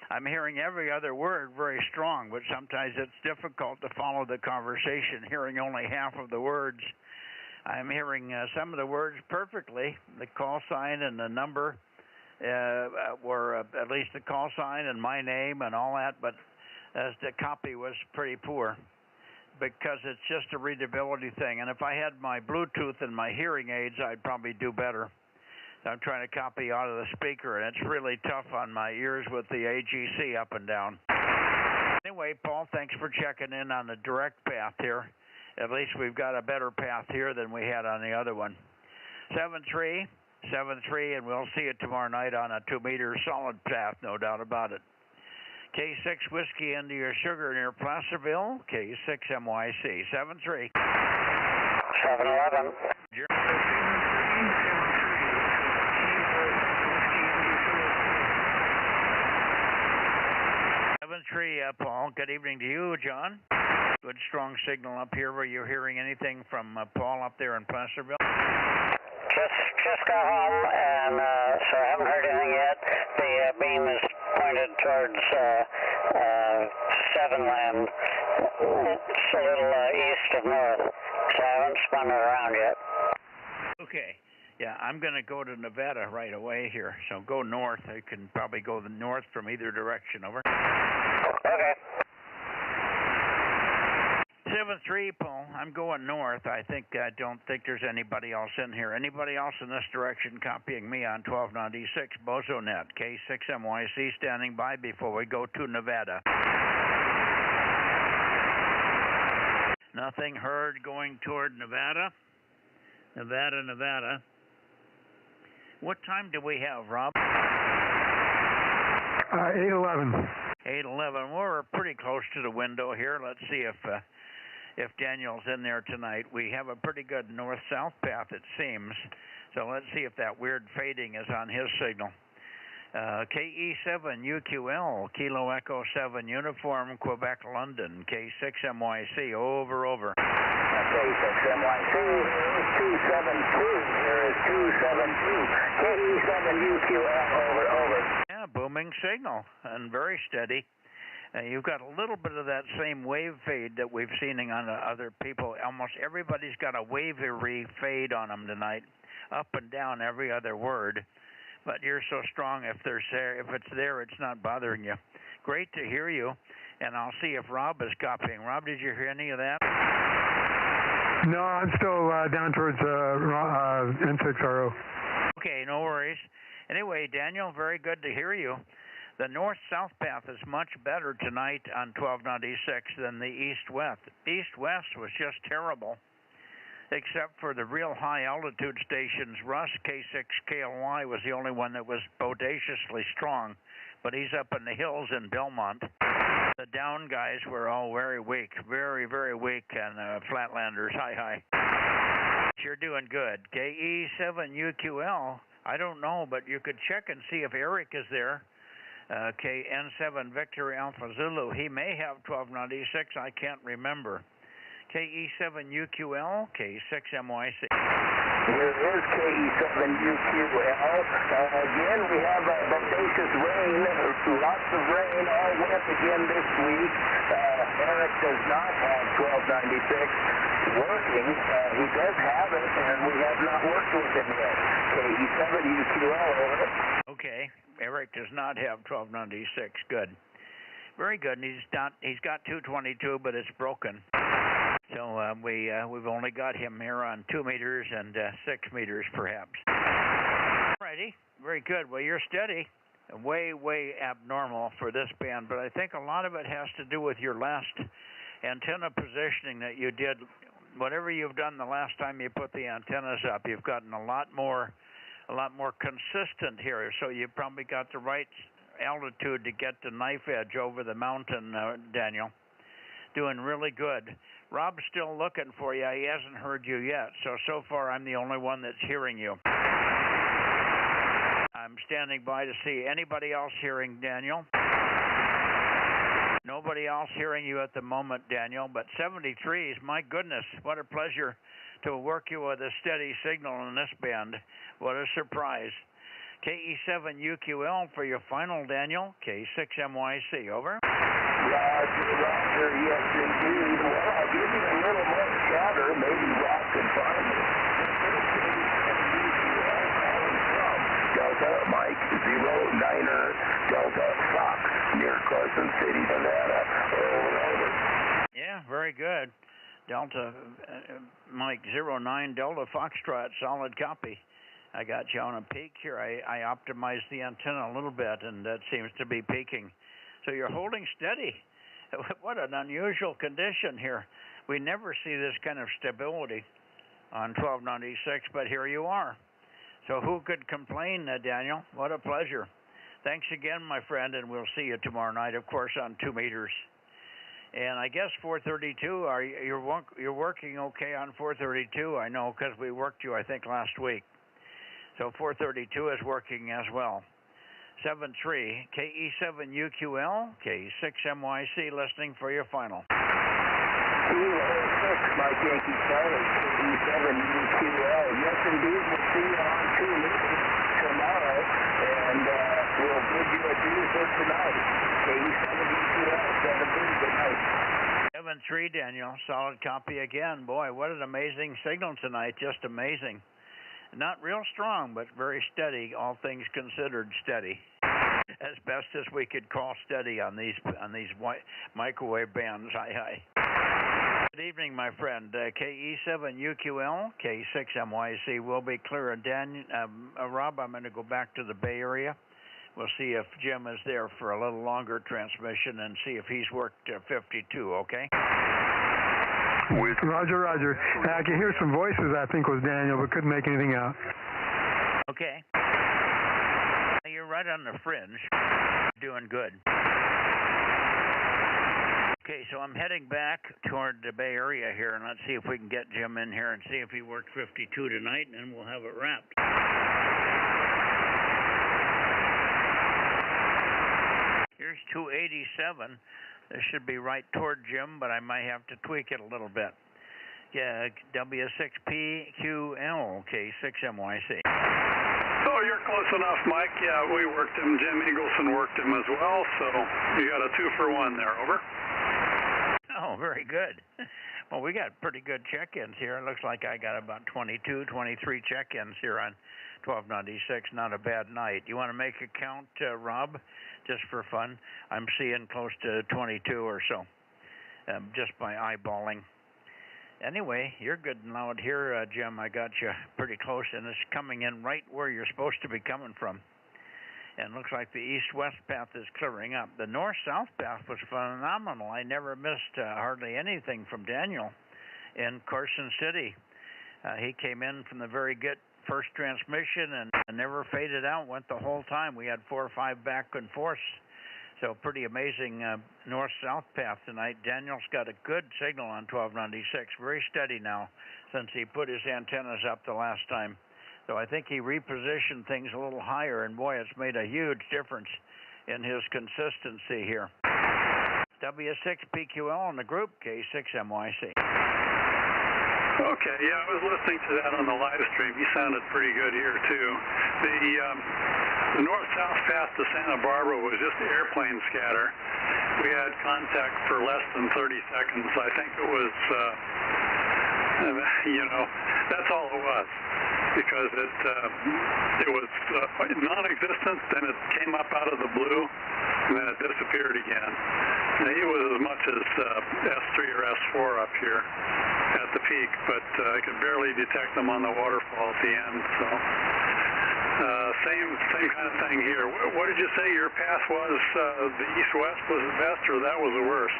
I'm hearing every other word very strong, but sometimes it's difficult to follow the conversation, hearing only half of the words. I'm hearing some of the words perfectly. The call sign and the number were at least the call sign and my name and all that, but the copy was pretty poor, because it's just a readability thing. And if I had my Bluetooth and my hearing aids, I'd probably do better. I'm trying to copy out of the speaker, and it's really tough on my ears with the AGC up and down. Anyway, Paul, thanks for checking in on the direct path here. At least we've got a better path here than we had on the other one. 7-3, and we'll see you tomorrow night on a 2-meter solid path, no doubt about it. K6 Whiskey India Sugar near Placerville, K6 MYC, 7-3. 7-11. 7-3, Paul. Good evening to you, John. Good strong signal up here. Were you hearing anything from Paul up there in Placerville? Just got home, and so I haven't heard anything yet. The beam is pointed towards 7-land. It's a little east of north, so I haven't spun it around yet. Okay. Yeah, I'm going to go to Nevada right away here. So go north. I can probably go north from either direction. Over. Okay. 7-3, Paul. I'm going north. I don't think there's anybody else in here. Anybody else in this direction copying me on 1296 Bozo Net, K6 MYC standing by before we go to Nevada. Nothing heard going toward Nevada. Nevada. What time do we have, Rob? 8:11. 8:11. We're pretty close to the window here. Let's see if Daniel's in there tonight. We have a pretty good north-south path, it seems. So let's see if that weird fading is on his signal. KE7 UQL, Kilo Echo 7 Uniform, Quebec, London, K6 MYC, over. K6 MYC, 272. Here is 272. KE7 UQL, over. Yeah, booming signal and very steady. You've got a little bit of that same wave fade that we've seen on other people. Almost everybody's got a wavery fade on them tonight, up and down every other word. But you're so strong, if it's there, it's not bothering you. Great to hear you, and I'll see if Rob is copying. Rob, did you hear any of that? No, I'm still down towards N6RO. Okay, no worries. Anyway, Daniel, very good to hear you. The north-south path is much better tonight on 1296 than the east-west. East-west was just terrible, except for the real high-altitude stations. Russ, K6KLY, was the only one that was bodaciously strong, but he's up in the hills in Belmont. The down guys were all very weak, very, very weak, and flatlanders, hi. You're doing good. KE7UQL, I don't know, but you could check and see if Eric is there. KN7 Victor Alpha Zulu, he may have 1296, I can't remember. KE7UQL, K6MYC. Here is KE7UQL. Again, we have bodacious rain, lots of rain, all wet again this week. Eric does not have 1296 working. He does have it, and we have not worked with him yet. KE7UQL, over. Okay, Eric does not have 1296. Good. Very good. And he's got 222, but it's broken. So we've only got him here on 2 meters and 6 meters, perhaps. Alrighty, very good. Well, you're steady. Way abnormal for this band, but I think a lot of it has to do with your last antenna positioning that you did. Whatever you've done the last time you put the antennas up, you've gotten a lot more consistent here. So you probably got the right altitude to get the knife edge over the mountain, Daniel. Doing really good. Rob's still looking for you. He hasn't heard you yet. So far, I'm the only one that's hearing you. I'm standing by to see anybody else hearing Daniel. Nobody else hearing you at the moment, Daniel, but 73s, my goodness, what a pleasure to work you with a steady signal in this band. What a surprise. KE7UQL for your final, Daniel. K6MYC, over. Roger, yes indeed. Well, I'll give you a little more chatter. Maybe Rob can find me. Delta Mike 09er Delta Fox near Carson City, Nevada. Over. Yeah, very good. Delta Mike 09 Delta Foxtrot, solid copy. I got you on a peak here. I optimized the antenna a little bit, and that seems to be peaking. So you're holding steady. What an unusual condition here. We never see this kind of stability on 1296, but here you are. So who could complain, Daniel? What a pleasure. Thanks again, my friend, and we'll see you tomorrow night, of course, on 2 meters. And I guess 432, you're working okay on 432, I know, because we worked you, I think, last week. So 432 is working as well. 73, KE7UQL, K6MYC, listening for your final. Kilo 6, Mike Yankee Charlie, KE7UQL. Yes, indeed, we'll see you on 2 meters tomorrow, and we'll give you a due for tonight. KE7UQL, 7 good night. 73, Daniel, solid copy again. Boy, what an amazing signal tonight, just amazing. Not real strong, but very steady, all things considered steady. As best as we could call steady on these microwave bands. Hi. Good evening, my friend. KE7UQL, K6MYC will be clear. Dan, Rob, I'm going to go back to the Bay Area. We'll see if Jim is there for a little longer transmission and see if he's worked 52, okay? Roger. I can hear some voices, I think was Daniel, but couldn't make anything out. Okay. You're right on the fringe. Doing good. Okay, so I'm heading back toward the Bay Area here, and let's see if we can get Jim in here and see if he worked 52 tonight, and then we'll have it wrapped. Here's 287. This should be right toward Jim, but I might have to tweak it a little bit. Yeah, W6PQL, K6MYC. Oh, you're close enough, Mike. Yeah, we worked him. Jim Eagleson worked him as well, so you got a 2-for-1 there. Over. Oh, very good. Well, we got pretty good check-ins here. It looks like I got about 22, 23 check-ins here on 1296. Not a bad night. You want to make a count, Rob, just for fun? I'm seeing close to 22 or so, just by eyeballing. Anyway, you're good and loud here, Jim. I got you pretty close, and it's coming in right where you're supposed to be coming from. and looks like the east-west path is clearing up. The north-south path was phenomenal. I never missed hardly anything from Daniel in Carson City. He came in from the very good first transmission and never faded out, went the whole time. We had 4 or 5 back and forths. So pretty amazing north-south path tonight. Daniel's got a good signal on 1296, very steady now since he put his antennas up the last time. So I think he repositioned things a little higher, and boy, it's made a huge difference in his consistency here. W6PQL on the group, K6MYC. Okay, yeah, I was listening to that on the live stream. He sounded pretty good here, too. The north-south path to Santa Barbara was just airplane scatter. We had contact for less than 30 seconds. I think it was, that's all it was. Because it was non-existent, then it came up out of the blue, and then it disappeared again. And he was as much as S3 or S4 up here at the peak, but I could barely detect them on the waterfall at the end. So same kind of thing here. What did you say your path was? The east-west was the best, or that was the worst?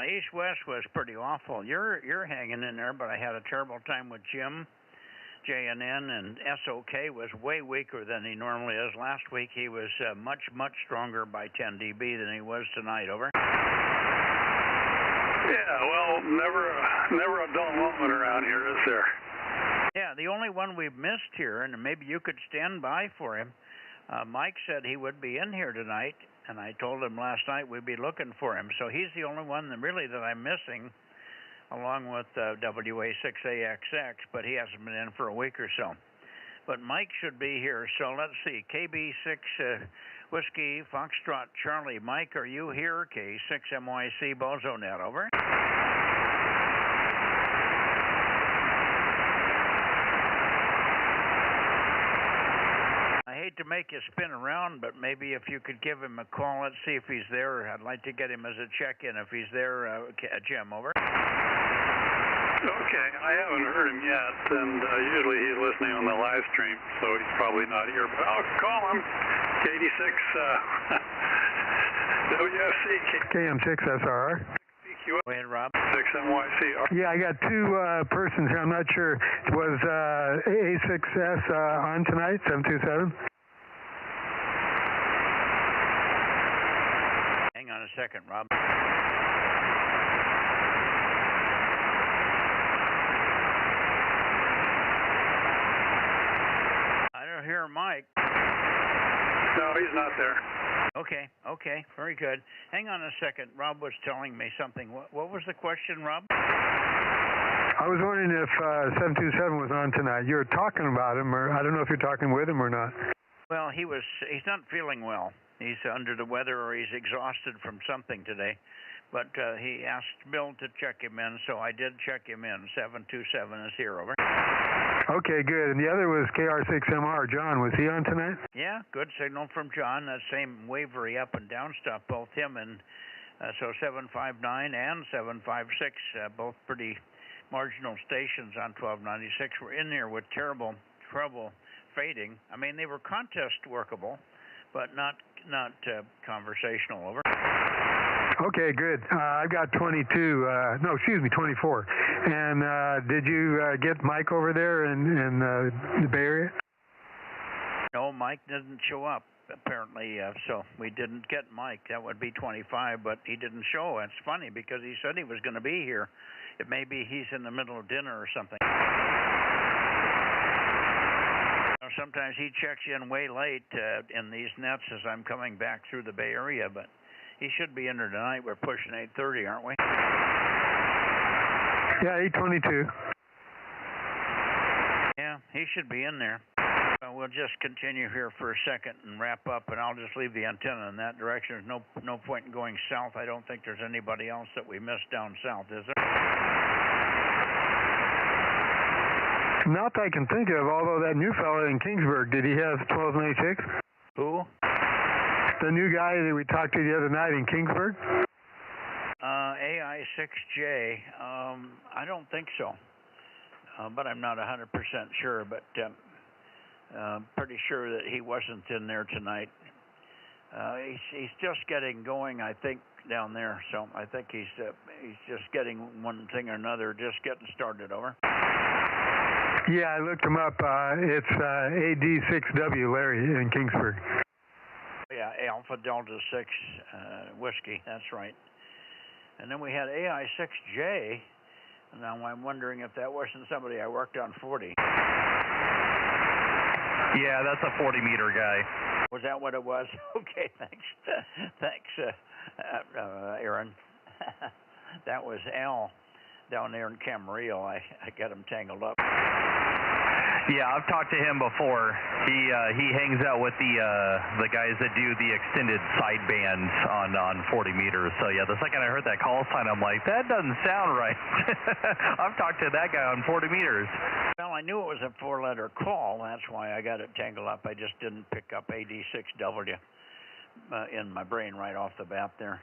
East-west was pretty awful. You're hanging in there, but I had a terrible time with Jim. JNN and SOK was way weaker than he normally is. Last week he was much stronger by 10 dB than he was tonight. Over. Yeah, well, never a dull moment around here, is there? Yeah, the only one we've missed here, and maybe you could stand by for him. Mike said he would be in here tonight, and I told him last night we'd be looking for him. So he's the only one that I'm missing, along with WA6AXX, but he hasn't been in for a week or so. But Mike should be here, so let's see. KB6 Whiskey Foxtrot Charlie. Mike, are you here? K6MYC Bozo Net, over. I hate to make you spin around, but maybe if you could give him a call, let's see if he's there. I'd like to get him as a check-in if he's there. Jim, over. Okay, I haven't heard him yet, and usually he's listening on the live stream, so he's probably not here, but I'll call him. KD6 WFC. KM6SRR. Go ahead, Rob. 6MYC. Yeah, I got 2 persons here. I'm not sure. Was A6S on tonight, 727? Hang on a second, Rob. I don't hear Mike. No, he's not there. Okay, very good. Hang on a second. Rob was telling me something. What was the question, Rob? I was wondering if 727 was on tonight. You were talking about him, or I don't know if you're talking with him or not. Well, he's not feeling well. He's under the weather, or he's exhausted from something today. But he asked Bill to check him in, so I did check him in. 727 is here, over. Okay, good. And the other was KR6MR. John, was he on tonight? Yeah, good signal from John. That same wavery up and down stuff, both him and so 759 and 756, both pretty marginal stations on 1296. Were in there with terrible trouble fading. I mean, they were contest workable, but not conversational, over. Okay, good. I've got 24. And did you get Mike over there in the Bay Area? No, Mike didn't show up, apparently, so we didn't get Mike. That would be 25, but he didn't show. It's funny because he said he was going to be here. It may be he's in the middle of dinner or something. Sometimes he checks in way late in these nets as I'm coming back through the Bay Area, but he should be in there tonight. We're pushing 8:30, aren't we? Yeah, 8:22. Yeah, he should be in there. We'll just continue here for a second and wrap up, and I'll just leave the antenna in that direction. There's no point in going south. I don't think there's anybody else that we missed down south, is there? Not that I can think of, although that new fellow in Kingsburg, did he have 1296? Who? The new guy that we talked to the other night in Kingsburg? AI6J, I don't think so, but I'm not 100% sure. But Pretty sure that he wasn't in there tonight. He's just getting going, I think, down there. So I think he's just getting one thing or another, just getting started. Over. Yeah, I looked him up. It's AD6W, Larry, in Kingsburg. Yeah, Alpha Delta 6 whiskey. That's right. And then we had AI6J. Now I'm wondering if that wasn't somebody I worked on 40. Yeah, that's a 40-meter guy. Was that what it was? Okay, thanks. Thanks, Aaron. That was Al down there in Camarillo. I got him tangled up. Yeah, I've talked to him before. He hangs out with the guys that do the extended sidebands on 40 meters. So yeah, the second I heard that call sign, I'm like, that doesn't sound right. I've talked to that guy on 40 meters. Well, I knew it was a 4-letter call. That's why I got it tangled up. I just didn't pick up AD6W in my brain right off the bat there.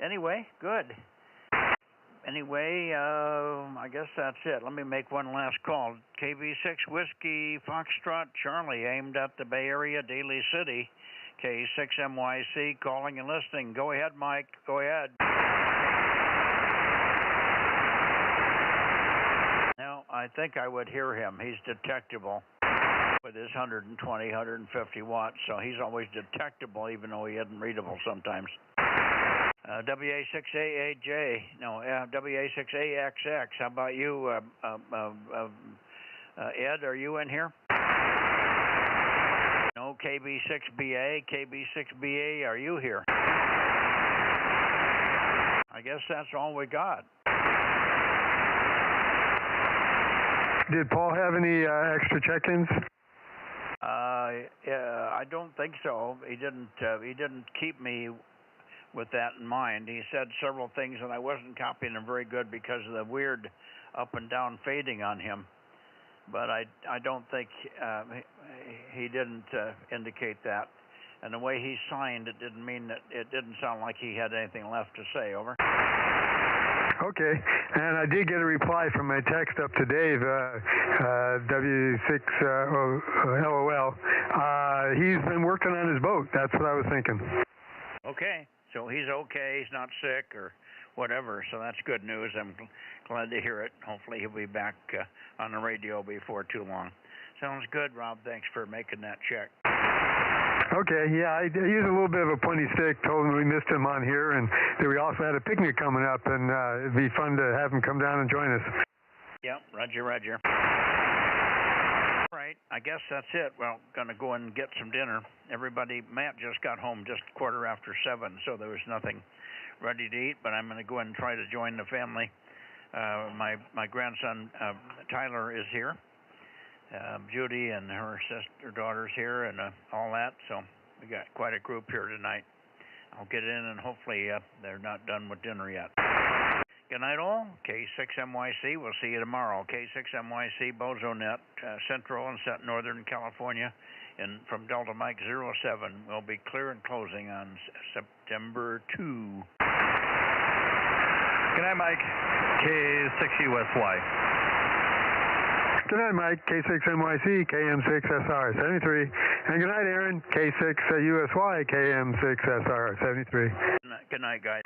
Anyway, good. Anyway, I guess that's it. Let me make one last call. KV6 Whiskey Foxtrot Charlie, aimed at the Bay Area, Daly City. K6MYC, calling and listening. Go ahead, Mike. Go ahead. Now, I think I would hear him. He's detectable with his 120, 150 watts, so he's always detectable, even though he isn't readable sometimes. WA6AAJ, no, WA6AXX. How about you, Ed? Are you in here? No, KB6BA, KB6BA. Are you here? I guess that's all we got. Did Paul have any extra check-ins? I don't think so. He didn't keep me with that in mind. He said several things, and I wasn't copying them very good because of the weird up and down fading on him. But I don't think he didn't indicate that. And the way he signed, it didn't mean that it didn't sound like he had anything left to say. Over. Okay, and I did get a reply from my text up to Dave, W6LOL. He's been working on his boat. That's what I was thinking. Okay, so he's okay. He's not sick or whatever, so that's good news. I'm glad to hear it. Hopefully he'll be back on the radio before too long. Sounds good, Rob. Thanks for making that check. Okay, yeah, I used a little bit of a pointy stick, told him we missed him on here, and that we also had a picnic coming up, and it'd be fun to have him come down and join us. Yep, roger. All right, I guess that's it. Well, gonna go and get some dinner. Everybody, Matt just got home just 7:15, so there was nothing ready to eat, but I'm gonna go and try to join the family. My grandson, Tyler, is here. Judy and her daughter's here and all that, so we got quite a group here tonight. I'll get in and hopefully they're not done with dinner yet. Good night all. K6MYC, we'll see you tomorrow. K6MYC, Bozo Net, Central and Northern California, and from Delta Mike 07. We'll be clear and closing on September 2. Good night, Mike. K6USY. Good night, Mike. K6NYC, KM6SR 73. And good night, Aaron. K6USY, KM6SR 73. Good night, guys.